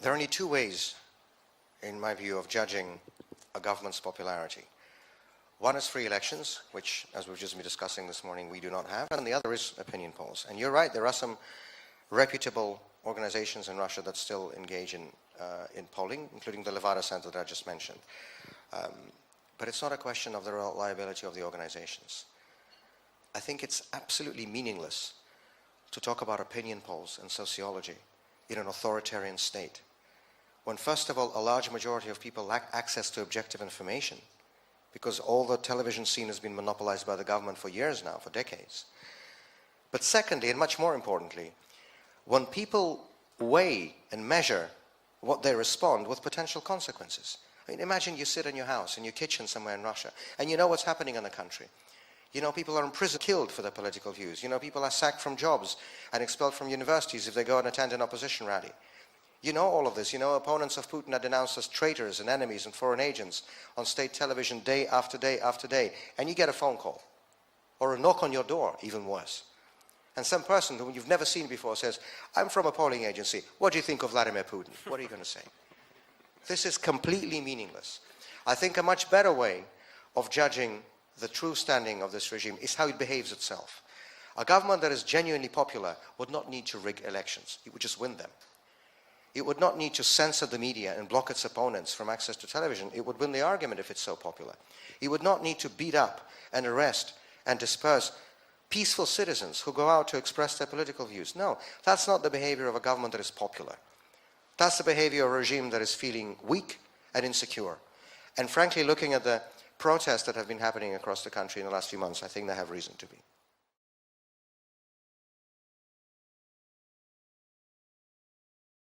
There are only two ways, in my view, of judging a government's popularity. One is free elections, which, as we've just been discussing this morning, we do not have, and the other is opinion polls. And you're right, there are some reputable organizations in Russia that still engage in polling, including the Levada Center that I just mentioned. But it's not a question of the reliability of the organizations. I think it's absolutely meaningless to talk about opinion polls and sociology in an authoritarian state, when first of all, a large majority of people lack access to objective information, because all the television scene has been monopolized by the government for years now, for decades. But secondly, and much more importantly, when people weigh and measure what they respond with potential consequences. I mean, imagine you sit in your house, in your kitchen somewhere in Russia, and you know what's happening in the country. You know, people are in prison, killed for their political views. You know, people are sacked from jobs and expelled from universities if they go and attend an opposition rally. You know all of this. You know, opponents of Putin are denounced as traitors and enemies and foreign agents on state television day after day after day. And you get a phone call or a knock on your door, even worse. And some person whom you've never seen before says, I'm from a polling agency. What do you think of Vladimir Putin? What are you going to say? This is completely meaningless. I think a much better way of judging the true standing of this regime is how it behaves itself. A government that is genuinely popular would not need to rig elections. It would just win them. It would not need to censor the media and block its opponents from access to television. It would win the argument if it's so popular. It would not need to beat up and arrest and disperse peaceful citizens who go out to express their political views. No, that's not the behavior of a government that is popular. That's the behavior of a regime that is feeling weak and insecure. And frankly, looking at the protests that have been happening across the country in the last few months, I think they have reason to be.